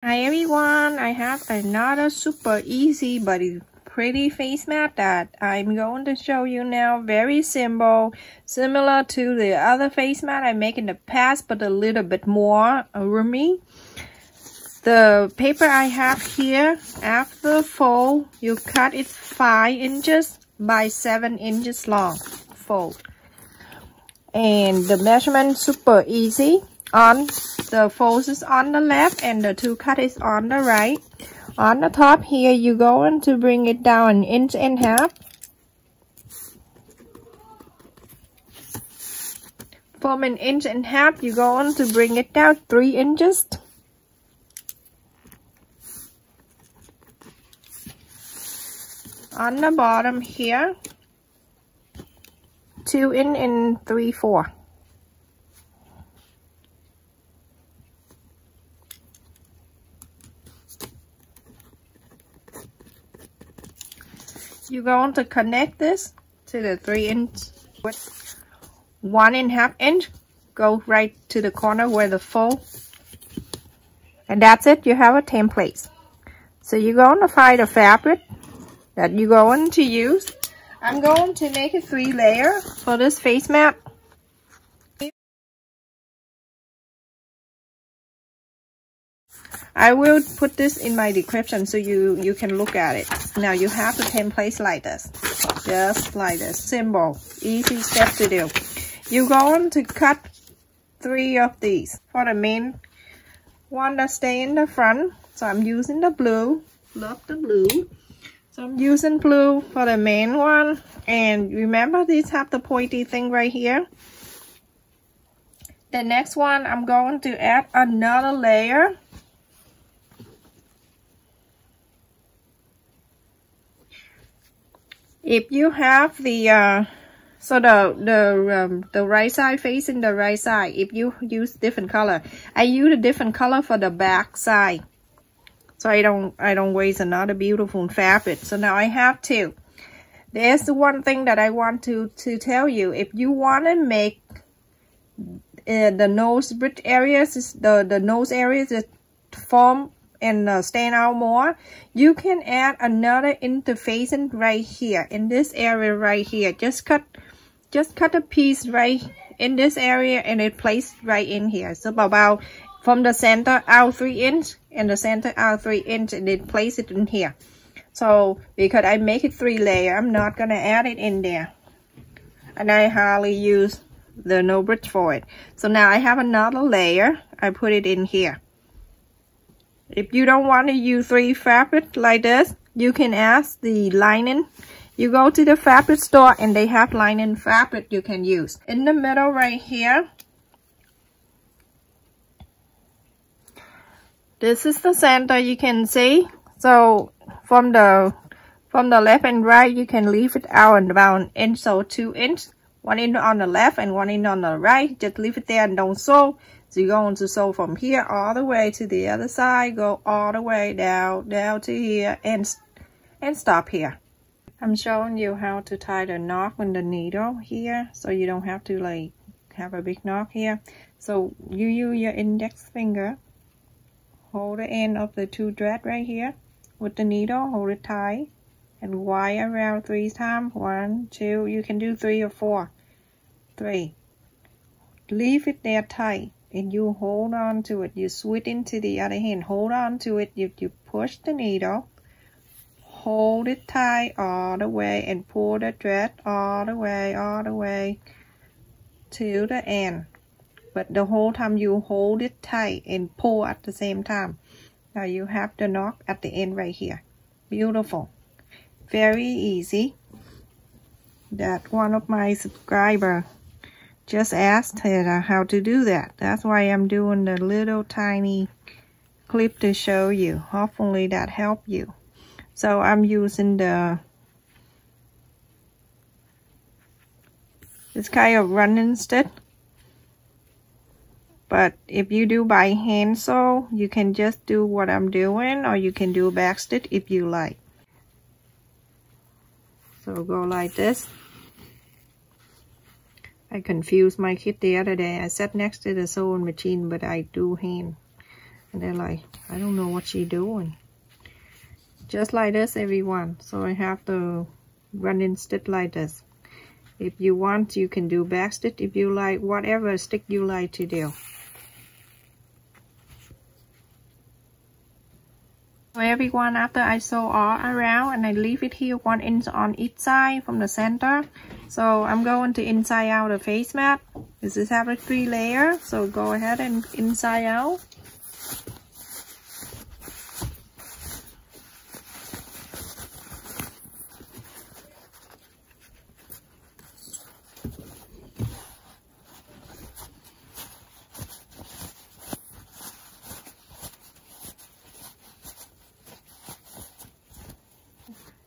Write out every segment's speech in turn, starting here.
Hi everyone, I have another super easy but pretty face mat that I'm going to show you now. Very simple, similar to the other face mat I make in the past, but a little bit more roomy. The paper I have here, after fold, you cut it 5 inches by 7 inches long, fold. And the measurement super easy. On the fold is on the left and the 2 cut is on the right. On the top here, you're going to bring it down 1.5 inches. From 1.5 inches, you're going to bring it down 3 inches. On the bottom here, 2 3/4. You're going to connect this to the 3 inch with 1.5 inch. Go right to the corner where the fold. And that's it. You have a template. So you're going to find a fabric that you're going to use. I'm going to make a 3-layer for this face mat. I will put this in my description so you can look at it. Now you have the template like this. Just like this. Simple. Easy step to do. You're going to cut 3 of these for the main one that stay in the front. So I'm using the blue. Love the blue. So I'm using blue for the main one. And remember, these have the pointy thing right here. The next one, I'm going to add another layer. If you have the the right side facing the right side, if you use different color, I use a different color for the back side, so I don't waste another beautiful fabric. So now I have 2. There's the one thing that I want to tell you. If you want to make the nose bridge areas, the nose areas that form and stand out more, you can add another interfacing right here in this area right here. Just cut a piece right in this area and it placed right in here. So about from the center out 3 inch and the center out 3 inch, and then place it in here. So because I make it 3-layer, I'm not gonna add it in there, and I hardly use the no bridge for it. So now I have another layer. I put it in here. If you don't want to use 3 fabric like this, you can ask the lining. You go to the fabric store and they have lining fabric you can use. In the middle right here, this is the center, you can see. So from the left and right, you can leave it out and about 1 inch or 2 inch. 1 inch on the left and 1 inch on the right. Just leave it there and don't sew. So you're going to sew from here all the way to the other side, go all the way down to here, and stop here. I'm showing you how to tie the knot on the needle here, so you don't have to like have a big knot here. So you use your index finger, hold the end of the 2 thread right here with the needle, hold it tight, and wire around 3 times. 1, 2, you can do 3 or 4. 3. Leave it there tight. And you hold on to it. You switch into the other hand. Hold on to it. You push the needle. Hold it tight all the way and pull the thread all the way to the end. But the whole time you hold it tight and pull at the same time. Now you have the knot at the end right here. Beautiful. Very easy. That one of my subscribers just asked her how to do that. That's why I'm doing the little tiny clip to show you. Hopefully that helped you. So I'm using it's kind of running stitch. But if you do by hand sew, you can just do what I'm doing, or you can do back stitch if you like. So go like this. I confused my kit the other day. I sat next to the sewing machine, but I do hand. And they're like, I don't know what she's doing. Just like this, everyone. So I have to run in stitch like this. If you want, you can do back stitch if you like, whatever stick you like to do. So everyone, after I sew all around and I leave it here 1 inch on each side from the center. So I'm going to inside out the face mat. This is have a 3 layer, so go ahead and inside out.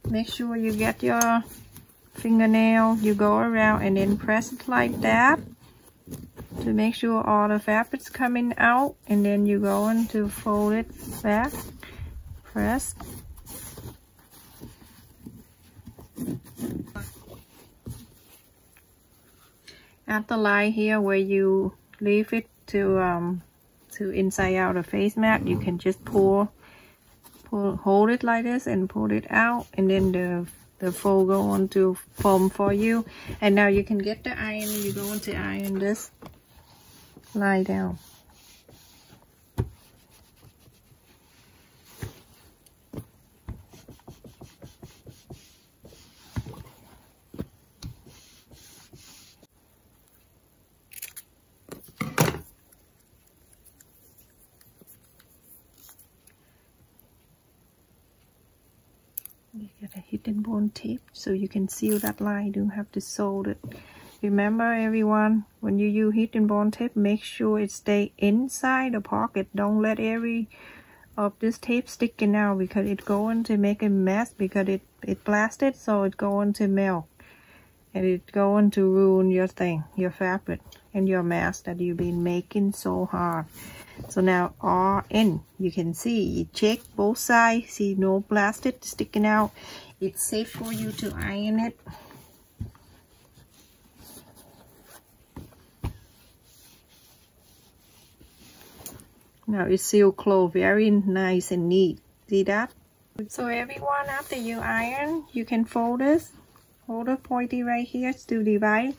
Make sure you get your fingernail, you go around and then press it like that to make sure all the fabric's coming out, and then you go in to fold it back, press. At the line here where you leave it to inside out the face mat, you can just hold it like this and pull it out, and then the fold go on to form for you. And now you can get the iron. You go into iron this lie down. You get a hidden bone tape so you can seal that line. You don't have to sew it. Remember everyone, when you use hidden bone tape, make sure it stay inside the pocket. Don't let every of this tape sticking out, because it's going to make a mess, because it blasted, so it's going to melt. And it's going to ruin your thing, your fabric, and your mask that you've been making so hard. So now all in, you can see, you check both sides, see no blasted sticking out. It's safe for you to iron it. Now it's sealed closed, very nice and neat. See that? So everyone, after you iron, you can fold this. Hold the pointy right here to divide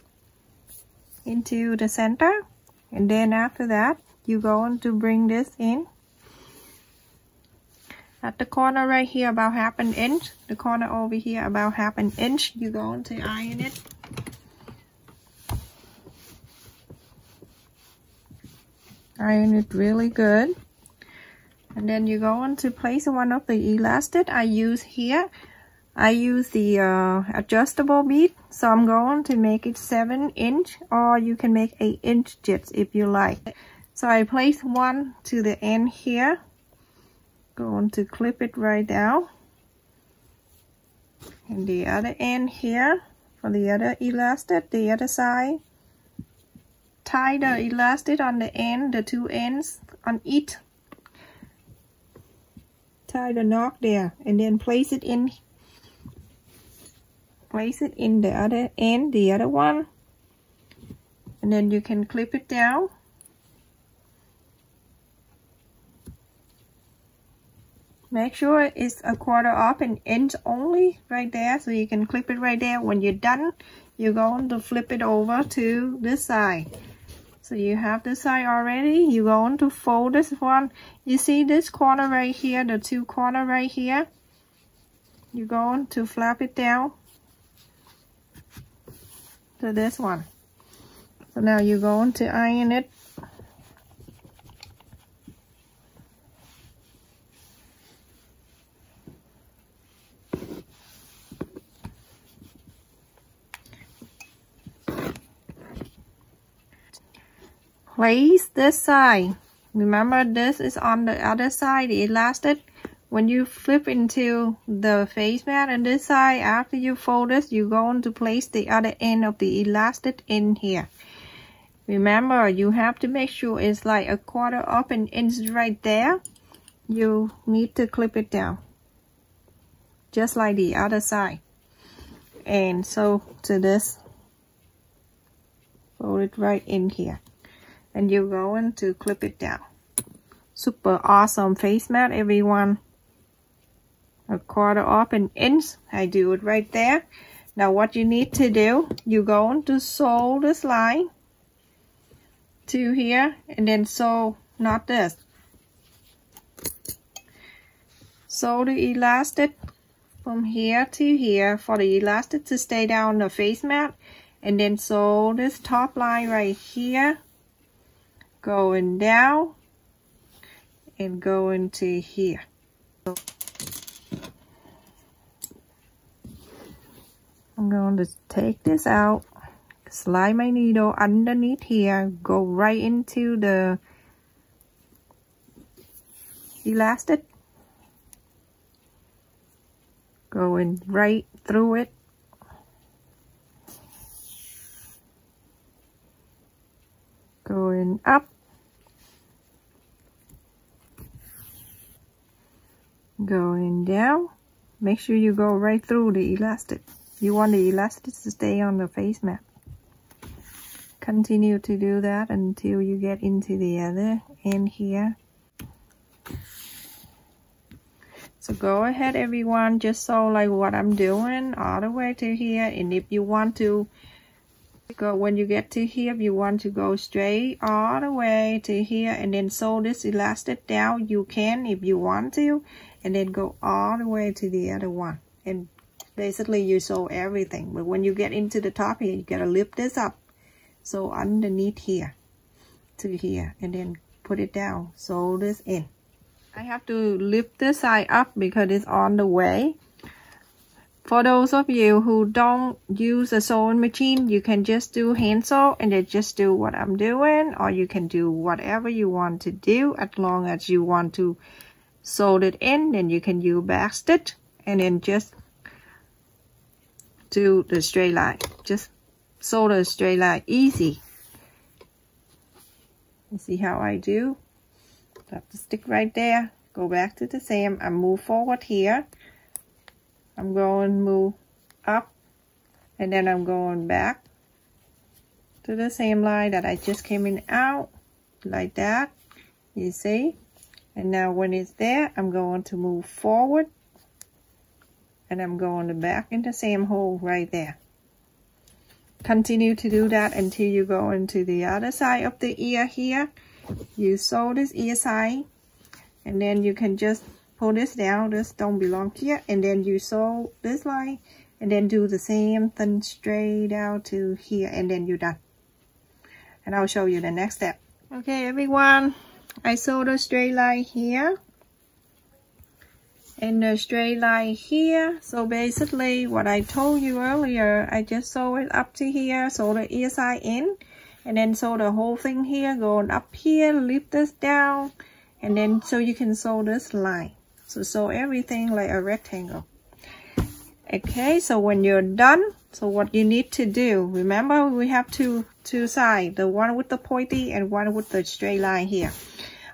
into the center, and then after that you're going to bring this in at the corner right here about 1/2 inch, the corner over here about 1/2 inch. You're going to iron it. Iron it really good, and then you're going to place one of the elastic I use here. I use the adjustable bead, so I'm going to make it 7 inch, or you can make 8 inch jets if you like. So I place one to the end here, going to clip it right down, and the other end here for the other elastic, the other side. Tie the elastic on the end, the 2 ends on each. Tie the knot there, and then place it in. Place it in the other end, the other one, and then you can clip it down. Make sure it's 1/4 inch only right there, so you can clip it right there. When you're done, you're going to flip it over to this side. So you have this side already. You're going to fold this one. You see this corner right here, the 2 corner right here. You're going to flap it down to this one. So now you're going to iron it. Place this side. Remember, this is on the other side, the elastic. When you flip into the face mat on this side, after you fold this, you're going to place the other end of the elastic in here. Remember, you have to make sure it's like 1/4 inch right there. You need to clip it down, just like the other side. And so to this, fold it right in here, and you're going to clip it down. super awesome face mat, everyone. 1/4 of an inch. I do it right there. Now what you need to do, you're going to sew this line to here, and then sew, not this, sew the elastic from here to here for the elastic to stay down the face mat, and then sew this top line right here, going down and going to here. I'm going to take this out, slide my needle underneath here, go right into the elastic, going right through it, going up, going down. Make sure you go right through the elastic. You want the elastic to stay on the face mat. Continue to do that until you get into the other end here. So go ahead, everyone, just sew like what I'm doing all the way to here. And if you want to go, when you get to here, if you want to go straight all the way to here and then sew this elastic down, you can if you want to, and then go all the way to the other one. And basically you sew everything, but when you get into the top here, you gotta lift this up, so underneath here to here, and then put it down, sew this in. I have to lift this side up because it's on the way. For those of you who don't use a sewing machine, you can just do hand sew and then just do what I'm doing, or you can do whatever you want to do. As long as you want to sew it in, then you can use back stitch and then just do the straight line. Just sew the straight line, easy. You see how I do? Have to stick right there, go back to the same. I move forward here, I'm going to move up, and then I'm going back to the same line that I just came in out, like that, you see. And now when it's there, I'm going to move forward, and I'm going to back in the same hole right there. Continue to do that until you go into the other side of the ear here. You sew this ear side, and then you can just pull this down. This don't belong here, and then you sew this line, and then do the same thing straight out to here, and then you're done. And I'll show you the next step. Okay, everyone, I sew the straight line here and the straight line here. So basically what I told you earlier, I just sew it up to here, sew the ear side in, and then sew the whole thing here, going up here, lift this down, and then so you can sew this line. So sew everything like a rectangle. Okay, so when you're done, so what you need to do, remember we have two sides, the one with the pointy and one with the straight line here.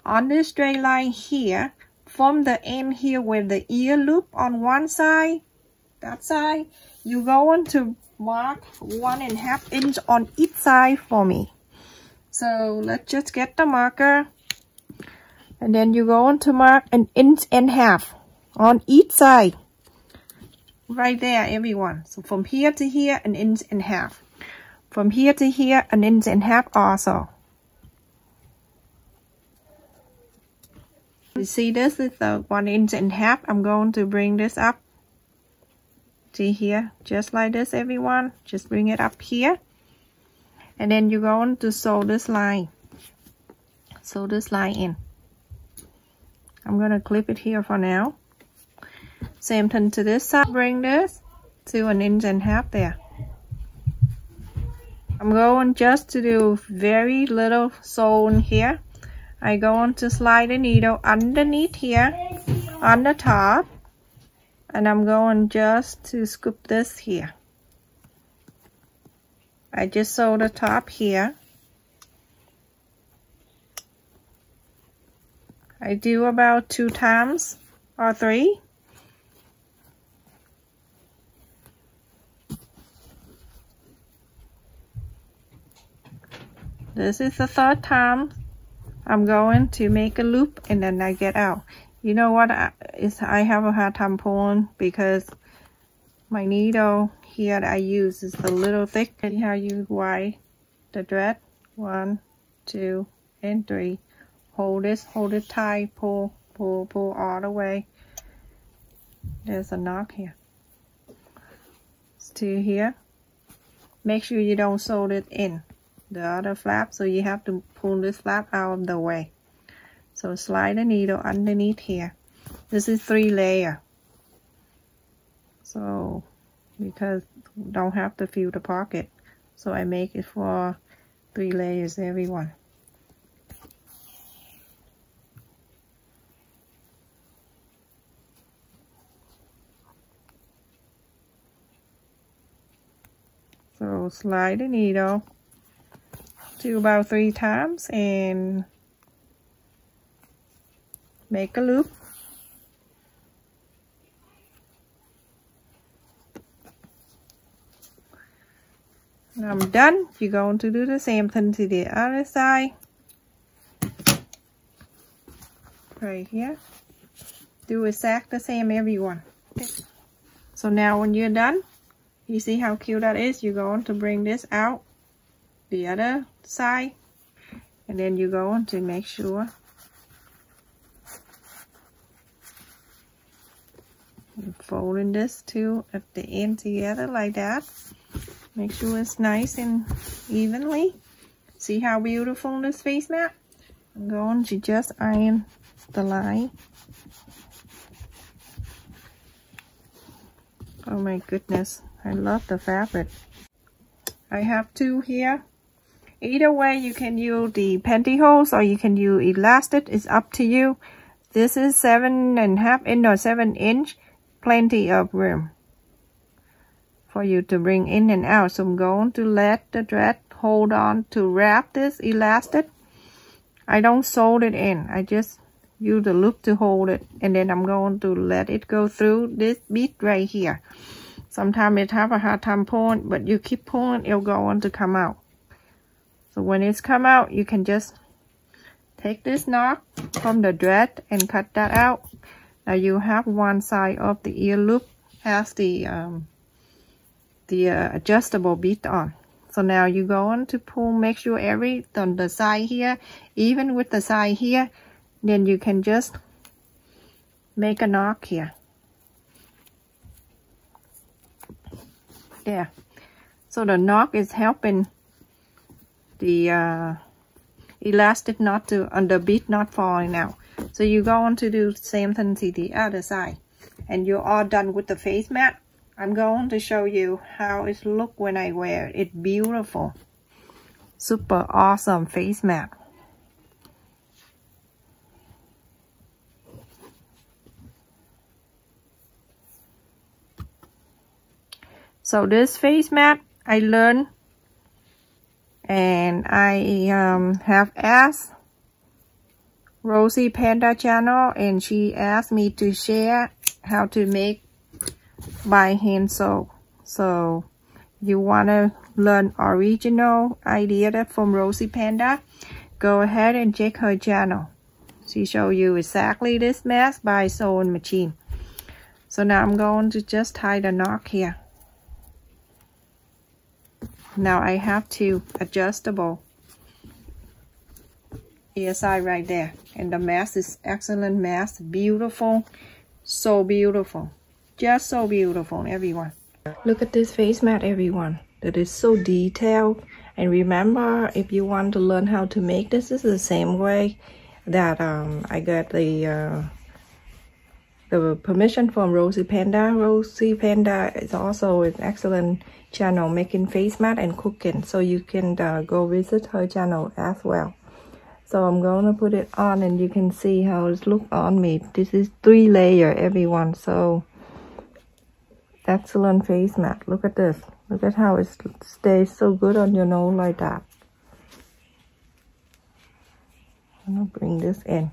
On this straight line here, from the end here where the ear loop on one side, that side, you're going to mark 1.5 inch on each side for me. So let's just get the marker, and then you're going to mark 1.5 inches on each side right there, everyone. So from here to here, 1.5 inches. From here to here, 1.5 inches also. You see, this is the 1.5 inches. I'm going to bring this up to here, just like this, everyone. Just bring it up here, and then you're going to sew this line. Sew this line in. I'm gonna clip it here for now. Same thing to this side. Bring this to 1.5 inches there. I'm going just to do very little sewing here. I'm going to slide the needle underneath here on the top, and I'm going just to scoop this here. I just sew the top here. I do about 2 times or 3. This is the 3rd time I'm going to make a loop and then I get out. You know what I have a hard time pulling because my needle here that I use is a little thick. And how you wide the thread. 1, 2, and 3. Hold it tight, pull all the way. There's a knot here. It's 2 here. Make sure you don't sew it in the other flap, so you have to pull this flap out of the way. So slide the needle underneath here. This is 3 layer. So because don't have to fill the pocket, so I make it for 3 layers everyone. So slide the needle to about 3 times and make a loop. When I'm done, you're going to do the same thing to the other side. Right here. Do exactly the same everyone. So now when you're done, you see how cute that is? You're going to bring this out the other side, and then you're going to make sure you're folding this two at the end together like that. Make sure it's nice and evenly. See how beautiful this face mat? I'm going to just iron the line. Oh my goodness, I love the fabric. I have 2 here. Either way, you can use the pantyhose or you can use elastic. It's up to you. This is 7.5 inch or 7 inch. Plenty of room for you to bring in and out. So I'm going to let the thread hold on to wrap this elastic. I don't sew it in. I just use the loop to hold it. And then I'm going to let it go through this bit right here. Sometimes it have a hard time pulling, but you keep pulling, it'll go on to come out. So when it's come out, you can just take this knot from the thread and cut that out. Now you have one side of the ear loop has the adjustable bit on. So now you go on to pull, make sure every on the side here, even with the side here, then you can just make a knot here. There. So the knot is helping the elastic knot to, and the bit not falling out. So you go on to do the same thing to the other side. And you're all done with the face mat. I'm going to show you how it looks when I wear it. It's beautiful. Super awesome face mat. So this face mat I learned, and I have asked Rosie Panda Channel, and she asked me to share how to make by hand sew. So you want to learn original idea from Rosie Panda, go ahead and check her channel. She show you exactly this mask by sewing machine. So now I'm going to just tie the knot here. Now I have 2 adjustable ear side right there, and the mask is excellent mask, beautiful, so beautiful, just so beautiful everyone. Look at this face mat everyone, that is so detailed. And remember, if you want to learn how to make this is the same way that I got the permission from Rosie Panda. Rosie Panda is also an excellent channel making face mat and cooking, so you can go visit her channel as well. So I'm going to put it on, and you can see how it looks on me. This is 3 layer everyone, so excellent face mat. Look at this. Look at how it stays so good on your nose like that. I'm gonna bring this in.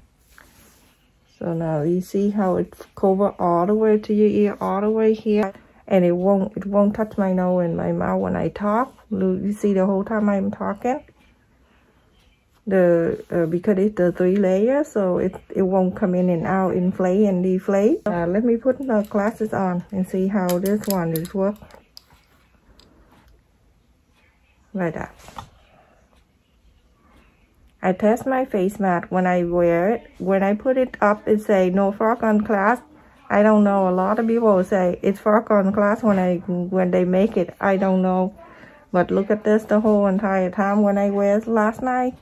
So now you see how it's covered all the way to your ear, all the way here, and it won't touch my nose and my mouth when I talk. You see the whole time I'm talking. because it's the 3 layers, so it won't come in and out, inflate and deflate. Let me put the glasses on and see how this one is work. Like that. I test my face mask when I wear it. When I put it up, it say no frog on glass. I don't know. A lot of people say it's frog on glass when they make it. I don't know. But look at this the whole entire time when I wear it last night.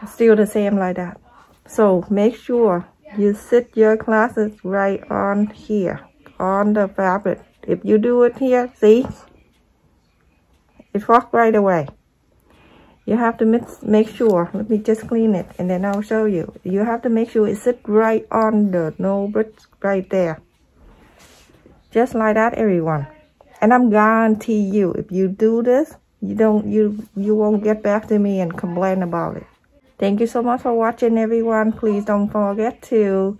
Still the same like that. So make sure you sit your glasses right on here, on the fabric. If you do it here, see? It works right away. You have to make sure, let me just clean it and then I'll show you. You have to make sure it sits right on the no bridge right there. Just like that, everyone. And I'm guarantee you, if you do this, you won't get back to me and complain about it. Thank you so much for watching, everyone. Please don't forget to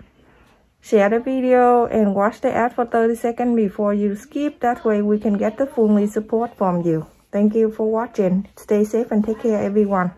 share the video and watch the ad for 30 seconds before you skip. That way we can get the full support from you. Thank you for watching. Stay safe and take care, everyone.